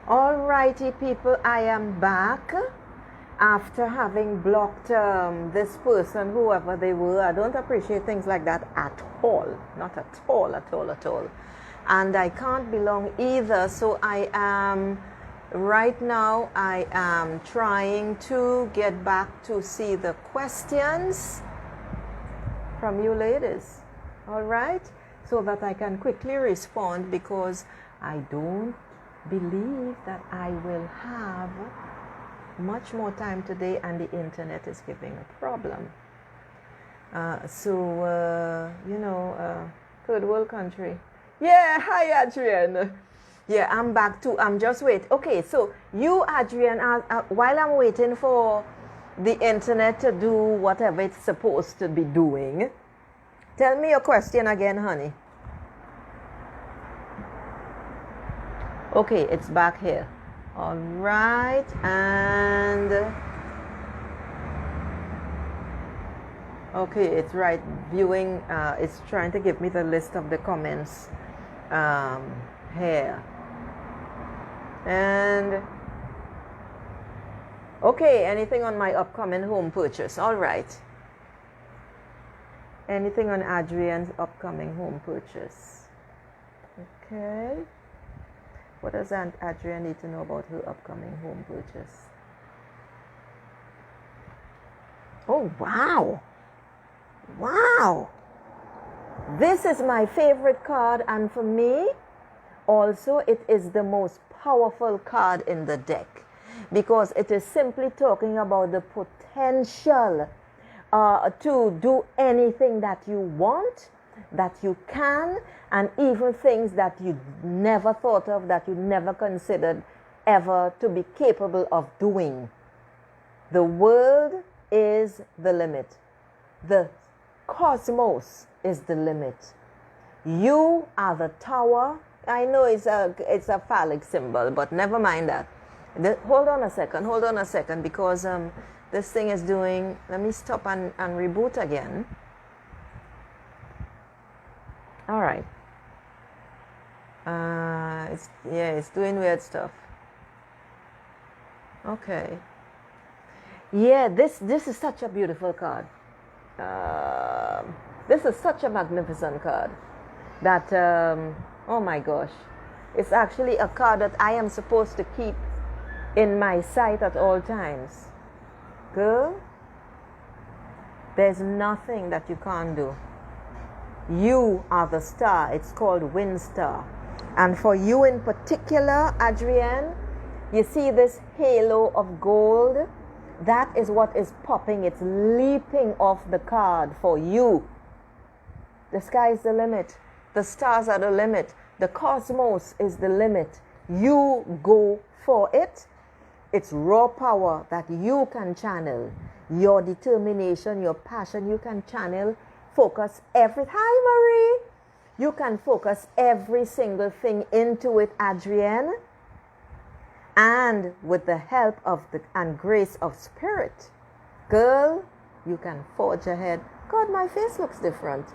Alrighty, people, I am back after having blocked this person, whoever they were. I don't appreciate things like that at all. Not at all, at all, at all. And I can't belong either. So I am, right now, I am trying to get back to see the questions from you ladies. All right? So that I can quickly respond, because I don't believe that I will have much more time today, and the internet is giving a problem. Third world country. Yeah, hi Adrian. Yeah, I'm back too. I'm just wait. Okay, so you, Adrian, while I'm waiting for the internet to do whatever it's supposed to be doing, tell me your question again, honey. Okay, it's back here. All right, and okay, it's right viewing. It's trying to give me the list of the comments here. And okay, anything on my upcoming home purchase? All right. Anything on Adrian's upcoming home purchase? Okay. What does Aunt Adrian need to know about her upcoming home purchase? Oh, wow. Wow. This is my favorite card, and for me, also, it is the most powerful card in the deck, because it is simply talking about the potential to do anything that you want, that you can, and even things that you never thought of, that you never considered ever to be capable of doing. The world is the limit. The cosmos is the limit. You are the tower. I know it's a phallic symbol, but never mind that. Hold on a second, because this thing is doing, let me stop and reboot again. All right. It's doing weird stuff. Okay. Yeah, this is such a beautiful card. This is such a magnificent card that, oh my gosh, it's actually a card that I am supposed to keep in my sight at all times. Girl, there's nothing that you can't do. You are the star. It's called Wind Star. And for you in particular, Adrienne, you see this halo of gold? That is what is popping. It's leaping off the card for you. The sky is the limit. The stars are the limit. The cosmos is the limit. You go for it. It's raw power that you can channel. Your determination, your passion, you can channel. Focus everything. Hi, Marie. You can focus every single thing into it, Adrienne. And with the help of and grace of spirit, girl, you can forge ahead. God, my face looks different.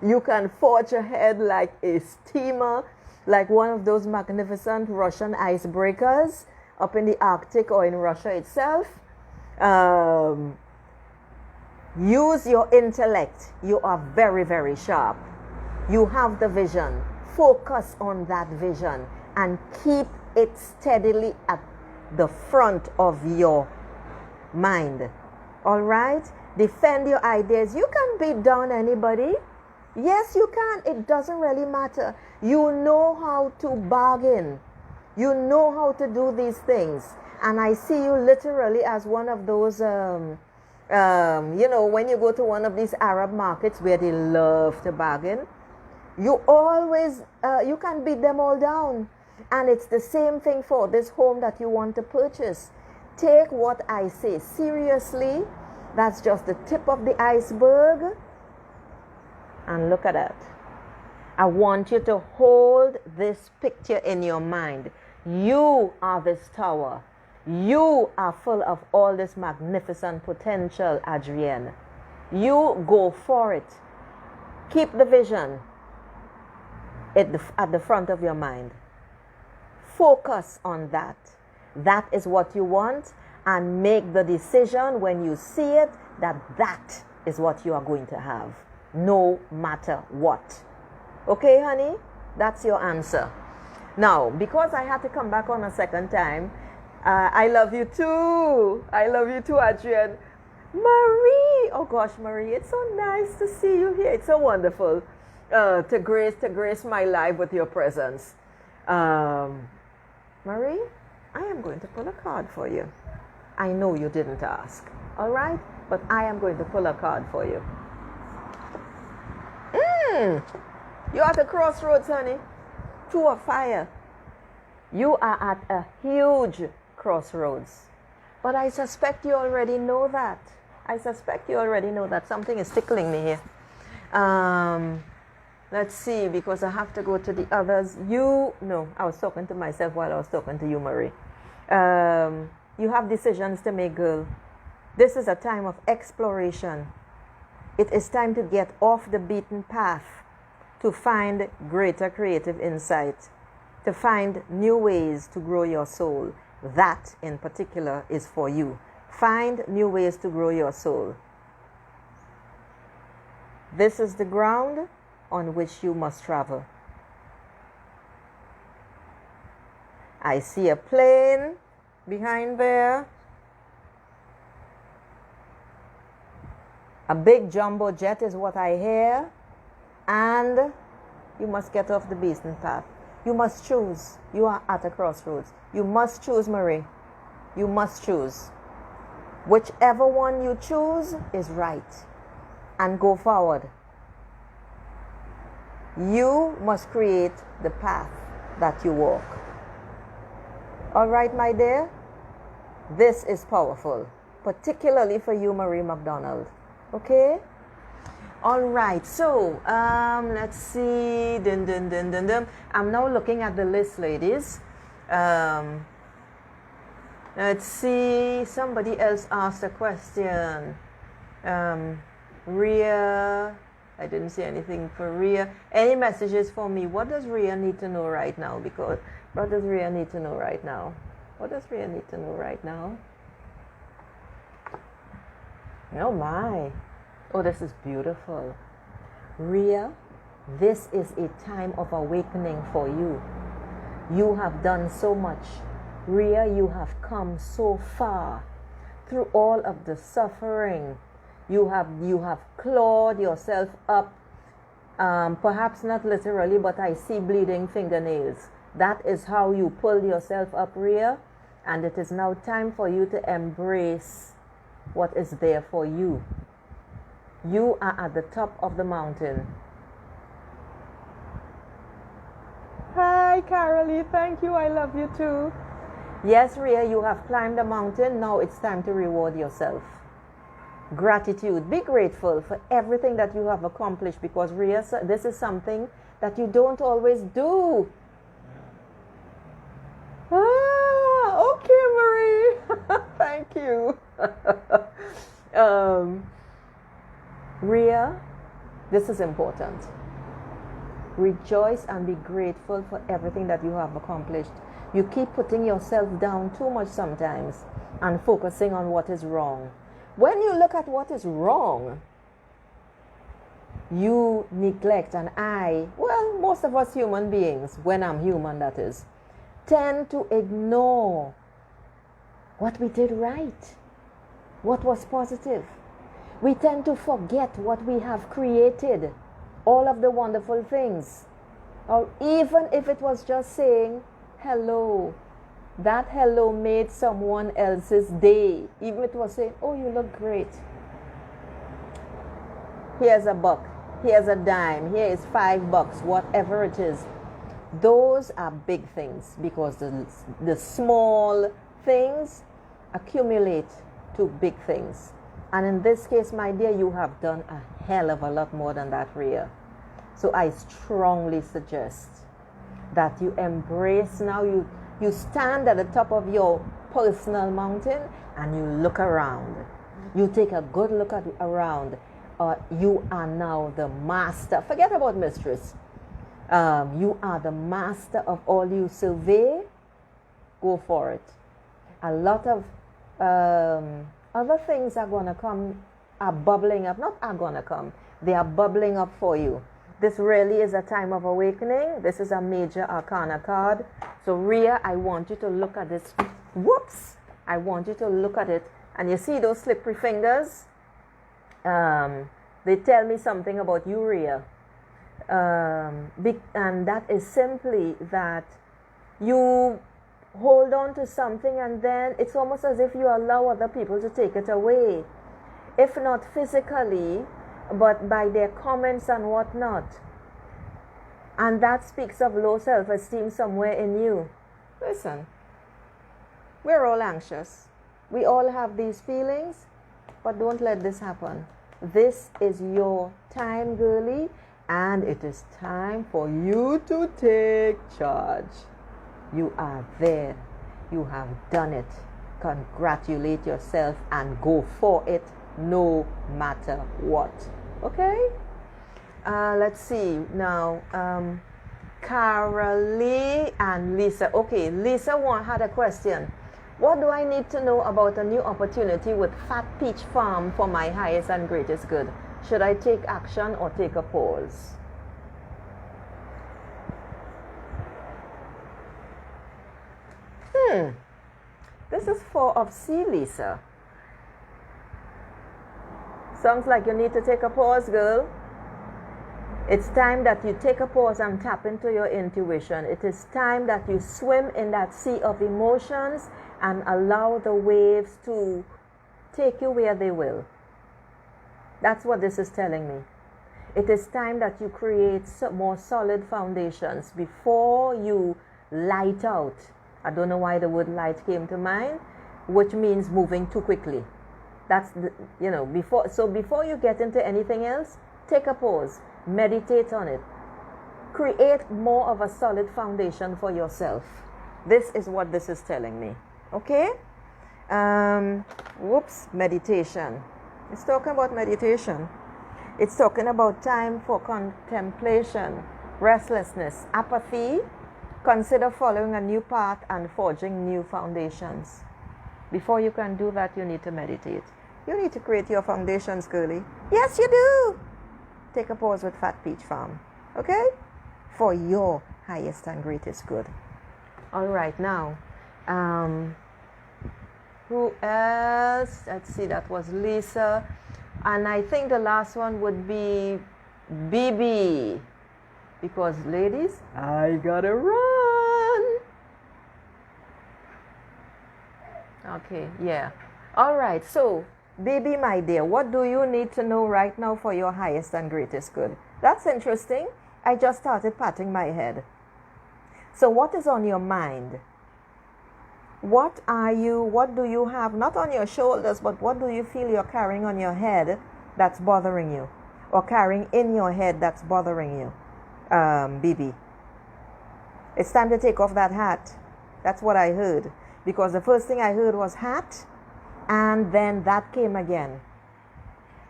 You can forge ahead like a steamer, like one of those magnificent Russian icebreakers up in the Arctic or in Russia itself. Use your intellect. You are very, very sharp. You have the vision. Focus on that vision and keep it steadily at the front of your mind. All right? Defend your ideas. You can beat down anybody. Yes, you can. It doesn't really matter. You know how to bargain. You know how to do these things. And I see you literally as one of those when you go to one of these Arab markets where they love to bargain, you always, you can beat them all down. And it's the same thing for this home that you want to purchase. Take what I say seriously. That's just the tip of the iceberg. And look at that. I want you to hold this picture in your mind. You are this tower. You are full of all this magnificent potential, Adrienne. You go for it. Keep the vision at the front of your mind. focus on that. That is what you want, and make the decision when you see it that that is what you are going to have, no matter what. Okay, honey? That's your answer. Now, because I had to come back on a second time, I love you too. I love you too, Adrian. Marie! Oh gosh, Marie, it's so nice to see you here. It's so wonderful to grace my life with your presence. Marie, I am going to pull a card for you. I know you didn't ask, all right? But I am going to pull a card for you. You're at a crossroads, honey. Two of fire. You are at a huge crossroads. But I suspect you already know that. I suspect you already know that. Something is tickling me here. Let's see, because I have to go to the others. No, I was talking to myself while I was talking to you, Marie. You have decisions to make, girl. This is a time of exploration. It is time to get off the beaten path, to find greater creative insight, to find new ways to grow your soul. That in particular is for you. Find new ways to grow your soul. This is the ground on which you must travel. I see a plane behind there. A big jumbo jet is what I hear. And you must get off the beaten path. You must choose. You are at a crossroads. You must choose, Marie. You must choose. Whichever one you choose is right. And go forward. You must create the path that you walk. All right, my dear? This is powerful. Particularly for you, Marie McDonald. Okay? All right, so let's see. I'm now looking at the list, ladies. Let's see. Somebody else asked a question. Rhea. I didn't see anything for Rhea. Any messages for me? What does Rhea need to know right now? Because what does Rhea need to know right now? What does Rhea need to know right now? Oh my. Oh, this is beautiful. Rhea, this is a time of awakening for you. You have done so much. Rhea, you have come so far through all of the suffering. You have clawed yourself up. Perhaps not literally, but I see bleeding fingernails. That is how you pull yourself up, Rhea. And it is now time for you to embrace what is there for you. You are at the top of the mountain. Hi, Carolee. Thank you. I love you too. Yes, Rhea, you have climbed the mountain. Now it's time to reward yourself. Gratitude. Be grateful for everything that you have accomplished, because, Rhea, this is something that you don't always do. Okay, Marie. Thank you. Rhea, this is important. Rejoice and be grateful for everything that you have accomplished. You keep putting yourself down too much sometimes and focusing on what is wrong. When you look at what is wrong, you neglect, and most of us human beings, when I'm human that is, tend to ignore what we did right, what was positive. We tend to forget what we have created, all of the wonderful things. Or even if it was just saying hello, that hello made someone else's day. Even if it was saying, oh, you look great. Here's a buck, here's a dime, here is $5, whatever it is. Those are big things, because the small things accumulate to big things. And in this case, my dear, you have done a hell of a lot more than that, Rhea. So I strongly suggest that you embrace now. You stand at the top of your personal mountain and you look around. You take a good look around. You are now the master. Forget about mistress. You are the master of all. You survey go for it. A lot of other things are going to come, are bubbling up. Not are going to come, they are bubbling up for you. This really is a time of awakening. This is a major arcana card. So Rhea, I want you to look at this. Whoops! I want you to look at it. And you see those slippery fingers? They tell me something about you, Rhea. And that is simply that you hold on to something and then it's almost as if you allow other people to take it away. If not physically, but by their comments and whatnot. And that speaks of low self-esteem somewhere in you. Listen, we're all anxious. We all have these feelings, but don't let this happen. This is your time, girlie, and it is time for you to take charge. You are there. You have done it. Congratulate yourself and go for it no matter what. Okay? Let's see now. Carolee and Lisa. Okay, Lisa had a question. What do I need to know about a new opportunity with Fat Peach Farm for my highest and greatest good? Should I take action or take a pause? This is 4 of C, Lisa. Sounds like you need to take a pause, girl. It's time that you take a pause and tap into your intuition. It is time that you swim in that sea of emotions and allow the waves to take you where they will. That's what this is telling me. It is time that you create more solid foundations before you light out. I don't know why the word light came to mind, which means moving too quickly. That's before you get into anything else, take a pause, meditate on it. Create more of a solid foundation for yourself. This is what this is telling me. Okay? Meditation. It's talking about meditation. It's talking about time for contemplation, restlessness, apathy. Consider following a new path and forging new foundations. Before you can do that, you need to meditate. You need to create your foundations, girlie. Yes, you do. Take a pause with Fat Peach Farm. Okay? For your highest and greatest good. All right, now. Who else? Let's see, that was Lisa. And I think the last one would be BB. Because, ladies, I gotta run. Okay, yeah. All right, so, baby, my dear, what do you need to know right now for your highest and greatest good? That's interesting. I just started patting my head. So what is on your mind? What do you have, not on your shoulders, but what do you feel you're carrying on your head that's bothering you? Or carrying in your head that's bothering you? BB. It's time to take off that hat. That's what I heard. Because the first thing I heard was hat, and then that came again.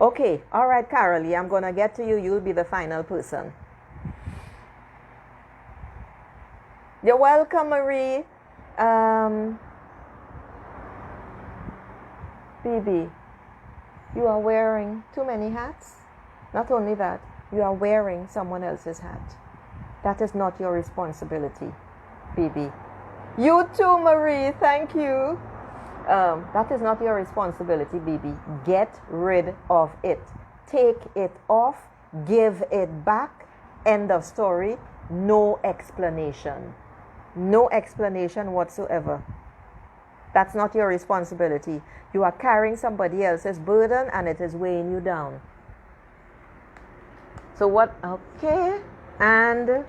Okay, all right, Carolee, I'm going to get to you. You'll be the final person. You're welcome, Marie. BB, you are wearing too many hats. Not only that, you are wearing someone else's hat. That is not your responsibility, BB. You too, Marie. Thank you. That is not your responsibility, BB. Get rid of it. Take it off. Give it back. End of story. No explanation. No explanation whatsoever. That's not your responsibility. You are carrying somebody else's burden and it is weighing you down. So what? Okay. And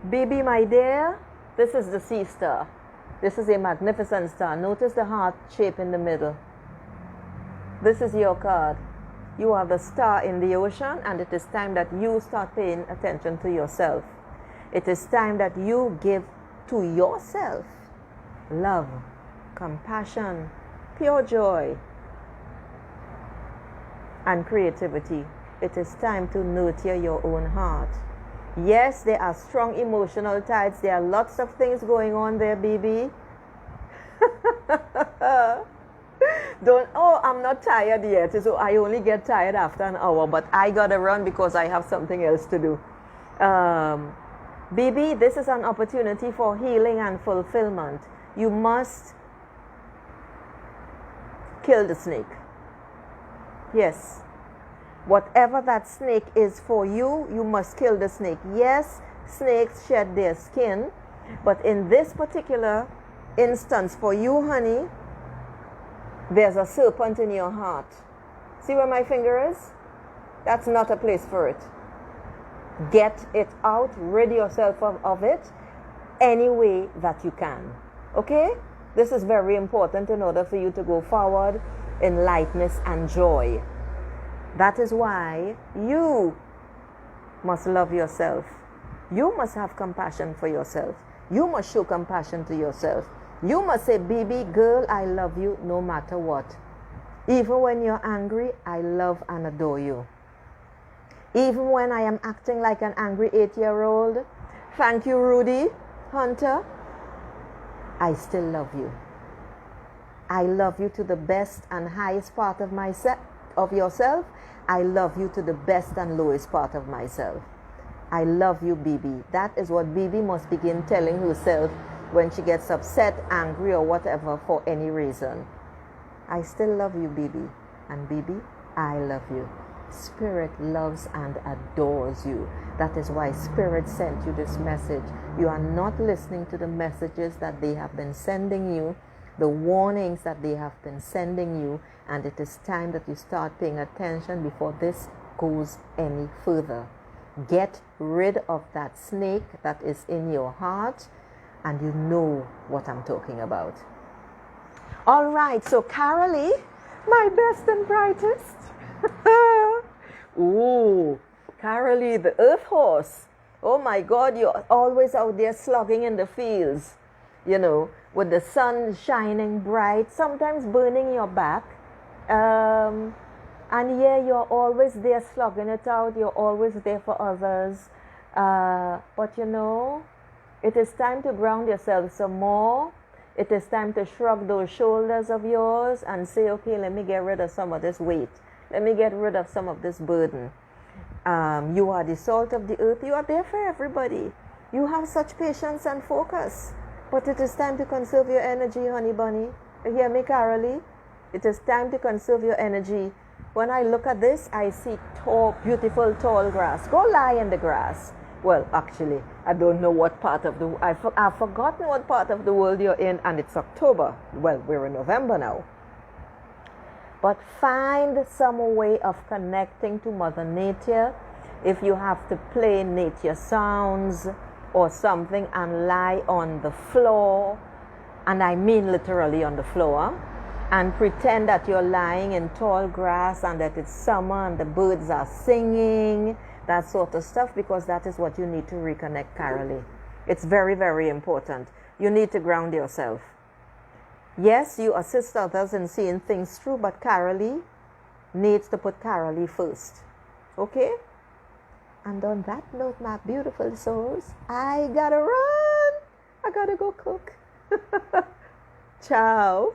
baby, my dear, this is the sea star. This is a magnificent star. Notice the heart shape in the middle. This is your card. You are the star in the ocean, and it is time that you start paying attention to yourself. It is time that you give to yourself love, compassion, pure joy, and creativity. It is time to nurture your own heart. Yes, there are strong emotional tides. There are lots of things going on there, BB. Don't, oh, I'm not tired yet. So I only get tired after an hour, but I gotta run because I have something else to do. Baby, this is an opportunity for healing and fulfillment. You must kill the snake. Yes. Whatever that snake is for you, you must kill the snake. Yes, snakes shed their skin, but in this particular instance, for you, honey, there's a serpent in your heart. See where my finger is? That's not a place for it. Get it out, rid yourself of it any way that you can. Okay? This is very important in order for you to go forward in lightness and joy. That is why you must love yourself. You must have compassion for yourself. You must show compassion to yourself. You must say, baby girl, I love you no matter what. Even when you're angry, I love and adore you. Even when I am acting like an angry 8-year-old, thank you, Rudy Hunter, I still love you. I love you to the best and highest part of of yourself. I love you to the best and lowest part of myself. I love you, Bibi. That is what Bibi must begin telling herself when she gets upset, angry, or whatever for any reason. I still love you, Bibi. And Bibi, I love you. Spirit loves and adores you. That is why Spirit sent you this message. You are not listening to the messages that they have been sending you, the warnings that they have been sending you, and it is time that you start paying attention before this goes any further. Get rid of that snake that is in your heart, and you know what I'm talking about. All right, so Carolee, my best and brightest. Ooh, Carolee, the earth horse. Oh my God, you're always out there slogging in the fields, you know, with the sun shining bright, sometimes burning your back. And yeah, you're always there slugging it out. You're always there for others. But you know, it is time to ground yourself some more. It is time to shrug those shoulders of yours and say, okay, let me get rid of some of this weight. Let me get rid of some of this burden. You are the salt of the earth. You are there for everybody. You have such patience and focus. But it is time to conserve your energy, honey bunny. You hear me, Carolee? It is time to conserve your energy. When I look at this, I see tall, beautiful, tall grass. Go lie in the grass. Well, actually, I don't know what part of the... I've forgotten what part of the world you're in, and it's October. Well, we're in November now. But find some way of connecting to Mother Nature. If you have to play nature sounds or something and lie on the floor, and I mean literally on the floor, and pretend that you're lying in tall grass and that it's summer and the birds are singing, that sort of stuff, because that is what you need to reconnect, Carolee. It's very, very important. You need to ground yourself. Yes, you assist others in seeing things through, but Carolee needs to put Carolee first. Okay? And on that note, my beautiful souls, I gotta run. I gotta go cook. Ciao.